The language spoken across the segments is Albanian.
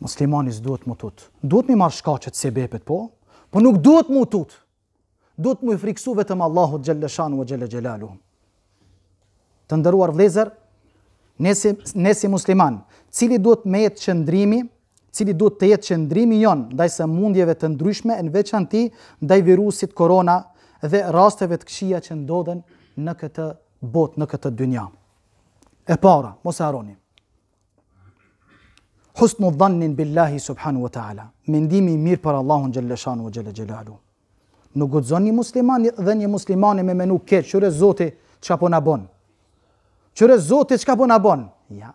Muslimani s'duhet mu tut. Duhet mi marrë shkaqet sebepet, po nuk duhet mu tut. Duhet mu i friksu vetëm Allahut xhalla shanu wa xhalla xhelaluhu. Të nderuar vëllezër, ne si musliman, cili duhet të jetë qëndrimi jon ndaj sëmundjeve të ndryshme, në veçanti ndaj virusit korona dhe rasteve të këqija që ndodhen në këtë botë, në këtë dynja. E para, mos e harroni. Husnu dhannin billahi subhanahu wa ta'ala. Mendimi i mirë për Allahun xhalla shanu wa xhalla xhelaluhu. Nuk guxon një musliman dhe një muslimane me menu keq, çure Zoti çka po na bën. Çure Zoti çka po na bën. Ja.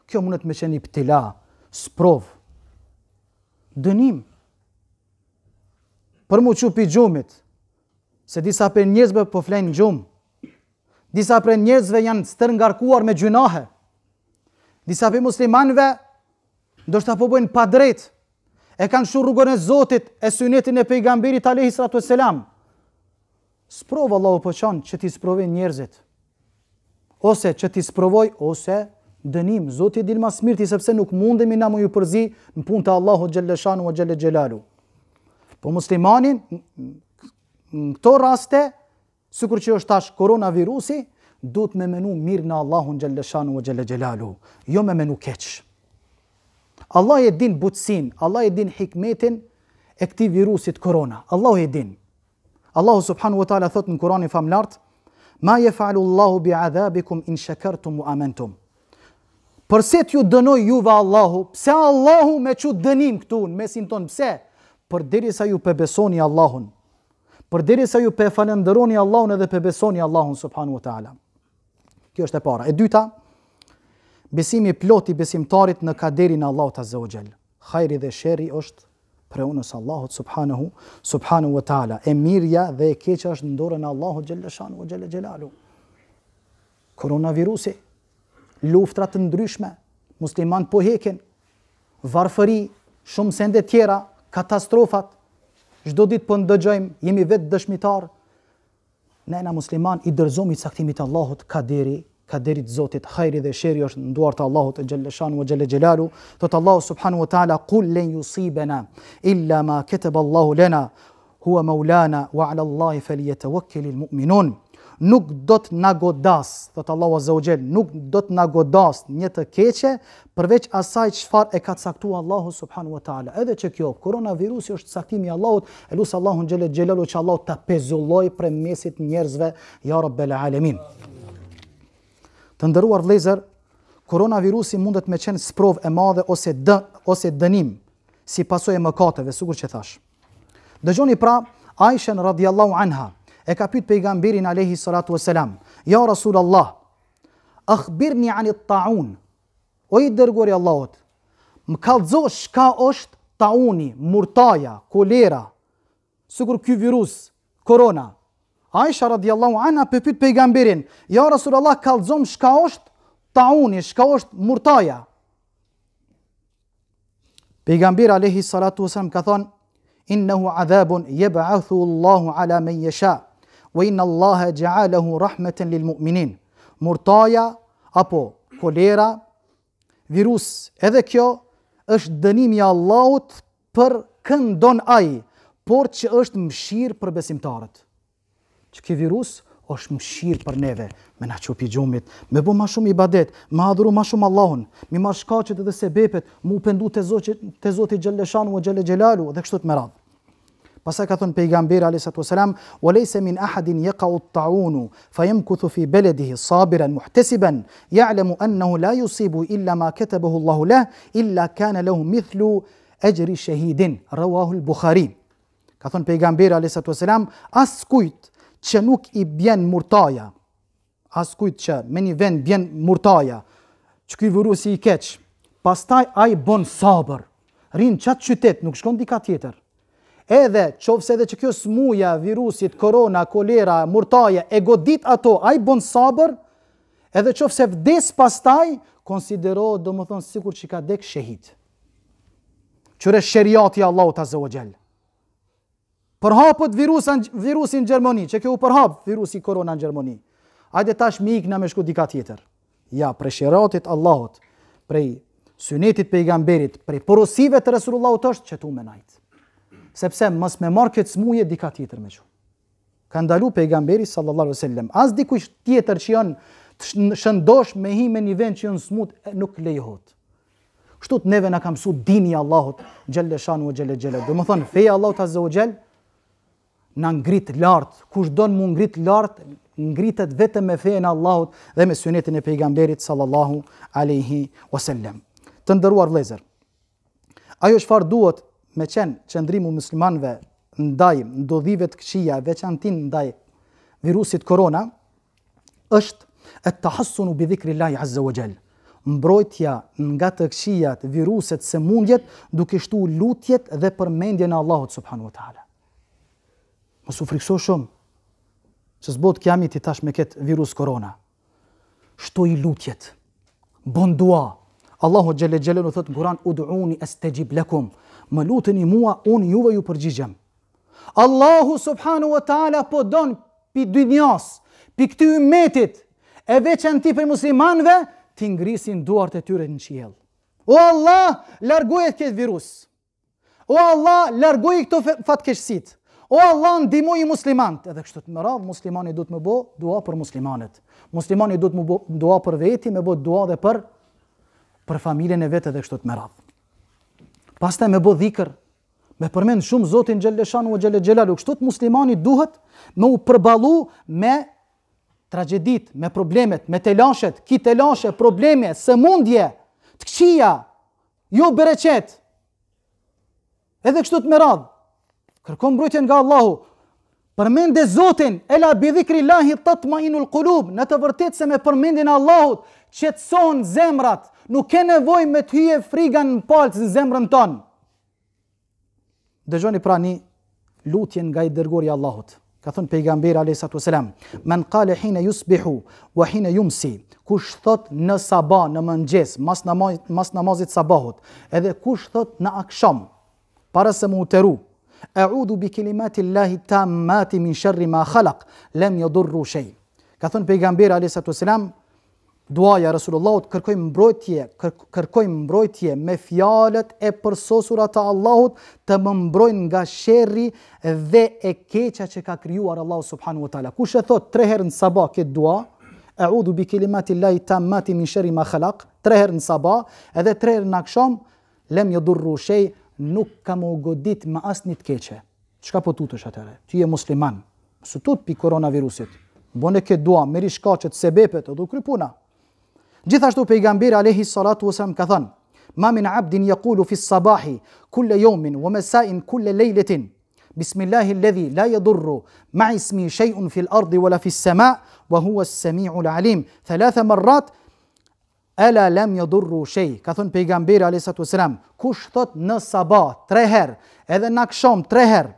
Kjo mundet me qenë ibtila, sprov, dënim. Për mu qupi gjumit, se disa për njerëzve po flenë gjumë, disa për njerëzve janë stërngarkuar me gjunahe, disa për muslimanve ndoshta po bëjnë pa drejt, e kanë shu rrugën e Zotit, e sunetin e pejgamberit alayhi salatu wassalam. Sprov Allahu po çon që ti sprovoj njerëzit, ose që ti sprovoj, ose dënim. Zoti di më së miri, sepse nuk mundemi na mu ju përzi në punë të Allahut xhalla shanu wa xhalla xhelalu. Po muslimanin në këto raste, sikur që është tash koronavirusi, duhet me menu mirë në Allahun xhalla shanu wa xhalla xhelalu, jo me menu keq. Allah e din butësin, Allah e din hikmetin e këtij virusit korona. Allahu e din. Allahu subhanahu wa taala thot në Kur'anin famlart: "Ma yaf'alu Allahu bi'adhabikum in shakartum wa amantum." Përse t'ju dënoj juve Allahu? Pse Allahu me çu dënim këtu në mesin ton? Pse? Përderisa ju besoni Allahun. Përderisa ju falënderoni Allahun edhe besoni Allahun subhanahu wa taala. Kjo është e para. E dyta, besimi plot i besimtarit në kaderin e Allahut azza wa jall. Khajri dhe sherri është prej unës Allahut subhanahu wa taala. E mirja dhe e keqja është në dorën e Allahut xhalla shanu wa xhalla xhelalu. Koronavirusi, luftrat të ndryshme, musliman po heken, varfëri, shumë sende tjera, katastrofat, çdo ditë po ndëgjojmë, jemi vetë dëshmitar. Ne na musliman i dorëzohemi caktimit të Allahut, kaderit Zotit, khajri dhe sheri është në duart të Allahut xhalla shanu wa xhalla xhelalu. Thot Allahu subhanahu wa taala: "Qul lan yusibana illa ma kataba Allahu lana huwa maulana wa 'ala Allahi falyatawakkalul mu'minun." Nuk do të na godas, thot Allahu azza wa jall, nuk do të na godas një të keqe përveç asaj çfarë e ka caktuar Allahu subhanahu wa taala. Edhe që kjo koronavirusi është caktimi i Allahut, e lut Allahun xhalla xhelalu që Allah ta pezulloj për mesit njerëzve, ya rabbel alamin. Të nderuar vëllezër, koronavirusi mundet me qenë sprov e madhe ose dënim si pasojë e mëkateve, sikur që thash. Dëgjoni pra, Aisha radhiyallahu anha e ka pyet pejgamberin alayhi salatu wassalam: "Ja Rasulullah, akhbirni an at-ta'un." O i dërguari i Allahut, më kallëzo çka është tauni, murtaja, kolera, sikur ky virus korona. Aisha radhiyallahu anha pyet pejgamberin: "Ja Rasulullah, kallëzom çka është tauni, çka është murtaja." Pejgamberi alayhi salatu wassalam ka thënë: "Innahu adhabun yab'athu Allahu ala man yasha. Wa inna Allaha ja'alahu rahmatan lil mu'minin." Murtaja apo kolera, virus, edhe kjo është dënimi i Allahut për këndon ai, por që është mëshirë për besimtarët. Që ky virus është mëshirë për neve, me na çupi gjumit, me bë më shumë ibadet, me adhuru më shumë Allahun, me marrë shkaqet edhe sebepet, mu pendu te Zoti xhalla shanu wa xhalla xhelalu dhe kështu të meradh. Pastaj ka thënë pejgamberi alayhi salatu wasalam: "Wa laysa min ahadin yaqa'u at-ta'un fayamkuthu fi baladihi sabiran muhtasiban ya'lamu annahu la yusibu illa ma katabahu Allahu lahu illa kana lahu mithlu ajri shahidin." Rawahu al-Bukhari. Ka thënë pejgamberi alayhi salatu wasalam: "Askujt që nuk i bjen murtaja, askujt që me një vend bjen murtaja, që ky virus i keq, pastaj ai bën sabër, rin çat qytet, nuk shkon dika tjetër. Edhe qofse edhe që kjo smuja, virusit, korona, kolera, murtaja e godit ato, ai bën sabër, edhe qofse vdes pastaj, konsiderohet domethënë sikur që ka dek shahid." Qyre sheriati Allahut azza wa jall. Përhapët virusin në Gjermani, që kjo u përhap virusi korona në Gjermani. Hajde tash mi ikna me shku dika tjetër. Ja, prej sheriatit Allahut, prej Sunetit pejgamberit prej porosive të Resulullahut është që tu me najt. Sepse mos me marr këtë smuje dika tjetër me që. Ka ndalu pejgamberi sallallahu alaihi wasallam. As dikush tjetër që janë të shëndosh me hi me një vend që janë smut nuk lejohet. Kështu të neve na ka mësu dini Allahut xhelle shanu xhelle xhela. Do të thonë feja Allahut azza wa xhel na ngrit lart. Kush don mu ngrit lart, ngritet vetëm me fejen e Allahut dhe me sunetin e pejgamberit sallallahu alaihi wasallam. Të nderuar vëllezër, ajo çfarë duhet me qenë qëndrimu muslimanëve ndaj ndodhive të këqija, veçantin ndaj virusit korona, është at-tahassunu bi dhikrillahi azza wa jall. Mbrojtja nga të këqijat, viruset, sëmundjet, duke shtu lutjet dhe përmendjen e Allahut subhanahu wa taala. Mos u frikso shumë, se s'bot kiamit i tash me këtë virus korona. Shtoj lutjet, bon dua. Allahu xhelle xhelalu thot në Kur'an ud'uni astajib lakum. Më luteni mua, unë juve ju përgjigjem. Allahu subhanahu wa taala po don pi dynjas, pi këtij ummetit, e veçanti për muslimanëve, ti ngrisin duart e tyre në qiell. O Allah, largoje këtë virus. O Allah, largoje këto fatkeqësit. O Allah, ndihmoj muslimanët. Edhe kështu të më radh, muslimani duhet më bë dua për muslimanët. Muslimani duhet më bë dua për veti, më bë dua dhe për familjen e vet edhe kështu të më radh. Pastaj me bë dhikr, me përmend shumë Zotin xhelle shanu o xhelle xhelalu. Kështu të muslimani duhet me u përballu me tragjedit, me problemet, me telashet, ki telashe, probleme, sëmundje, të këqija, jo bereqet. Edhe kështu të më radh. Kërkon mbrojtje nga Allahu. Përmende Zotin, ela bi dhikrillahi tatma'inul qulub. Në të vërtetë se me përmendjen e Allahut qetëson zemrat. Nuk ke nevojë me të hyje friga në palcë në zemrën tonë. Dëgjoni pra një lutjen nga i dërguari i Allahut. Ka thënë pejgamberi alayhi salatu wasalam, "Man qala hina yusbihu wa hina yumsi." Kush thot në sabah, në mëngjes, mas namazit sabahut, edhe kush thot në akşam, para se mu uteru, "A'udhu bi kalimatillahi tammati min sharri ma khalaq, lam yadurru shay." Ka thënë pejgamberi alayhi salatu wasalam, duaja Resulullahut, kërkojmë mbrojtje me fjalët e përsosura të Allahut të më mbrojnë nga sherri dhe e keqja që ka krijuar Allahu subhanahu wa taala. Kush e thot 3 herë në sabah këtë dua, "A'udhu bi kalimatillahi tammati min sharri ma khalaq", 3 herë në sabah, edhe 3 herë në akşam, "Lam yadurru shay", nuk ka më godit me asnjë të keqe. Çka po tutesh atëre? Ti je musliman. Su tut pi koronavirusit. Bone këtë dua, meri shkaqet sebepet, do kry puna. Gjithashtu pejgamberi alayhi salatu wasallam ka thënë: "Ma min 'abdin yaqulu fi as-sabahi kull yawmin wa masa'in kull laylatin Bismillahi alladhi la yadurru ma'a ismi shay'un fi al-ardi wala fi as-sama' wa huwa as-sami'u al-'alim 3 marrat ala lam yadurru shay." Ka thënë pejgamberi alayhi salatu wasallam, kush thot në sabah 3 herë, edhe në akşam 3 herë,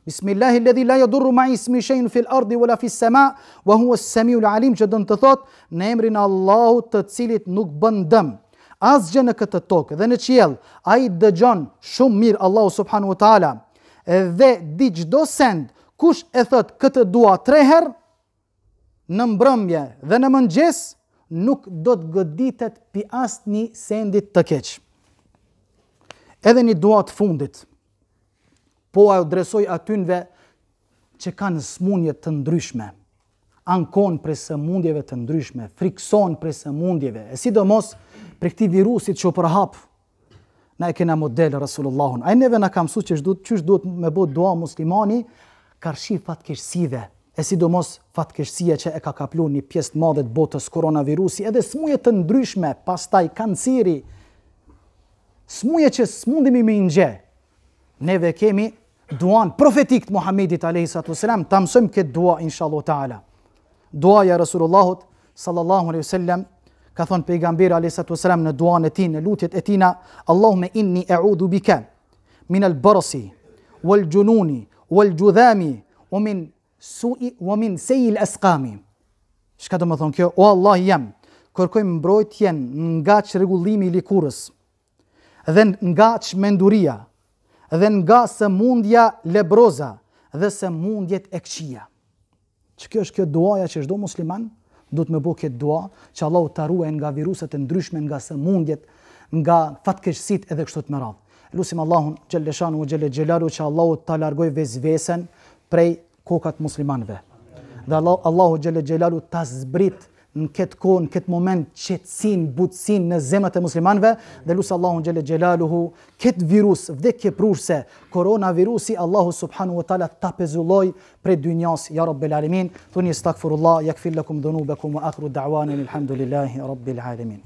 Bismillahi alladhi la yadurru ma'a ismi shay'un fil ardi wala fis sama' wa huwa as-sami'u al-alim, që do të thot në emrin e Allahut të cilit nuk bën dëm asgjë në këtë tokë dhe në qiell. Ai dëgjon shumë mirë Allahu subhanahu wa taala dhe di çdo send. Kush e thot këtë dua 3 herë në mbrëmje dhe në mëngjes, nuk do të goditet pi asnjë sendit të keq. Edhe një dua të fundit, po ajo dresoj atynve që kanë sëmundje të ndryshme, ankon prej sëmundjeve të ndryshme, frikson prej sëmundjeve, e sidomos për këtij virusit që u përhap. Na e kena model Rasulullahun. Ai neve na ka mësuar çish duhet me bë dua muslimani karshi fatkeqësive, e sidomos fatkeqësia që e ka kapluar një pjesë të madhe të botës koronavirusi, edhe smuje të ndryshme, pastaj kanceri, smuje që smundemi me nxeh. Neve kemi duan profetik të Muhamedit alayhi salatu wasalam, ta mësojmë këtë dua inshallah taala. Duaja Rasulullahut sallallahu alaihi wasallam, ka thënë pejgamberi alayhi salatu wasalam në duan e tij, në lutjet e tina, Allahumma inni a'udhu bika min al-barasi wal jununi wal judhami wa min su'i wa min sayyi al-asqami. Çka do të thonë kjo? O Allah, jam kërkoj mbrojtjen nga çrregullimi i likurës dhe nga çmenduria dhe nga sëmundja lebroza dhe sëmundjet e këqija. Që kjo është kjo duaja që çdo musliman duhet me bëjë këtë dua, që Allahu ta ruaj nga viruset e ndryshme, nga sëmundjet, nga fatkeqësitë edhe kështu të me radhë. Lusim Allahun xhelle shanu u xhelle xhelalu që Allahu ta largoj vezvesen prej kokat muslimanëve. Dhe Allahu xhelle xhelalu ta zbrit në këtë kohë, në këtë moment qetësinë, butësinë në zemrat e muslimanëve dhe lutem Allahun xhelle xhelaluhu këtë virus vdekje prurse, koronavirusi, Allahu subhanahu wa taala ta pezulloj prej dynjas ya rabbel alamin. Thuni astaghfirullah yaghfir lakum dhunubakum wa akhiru da'wana alhamdulillahi rabbil alamin.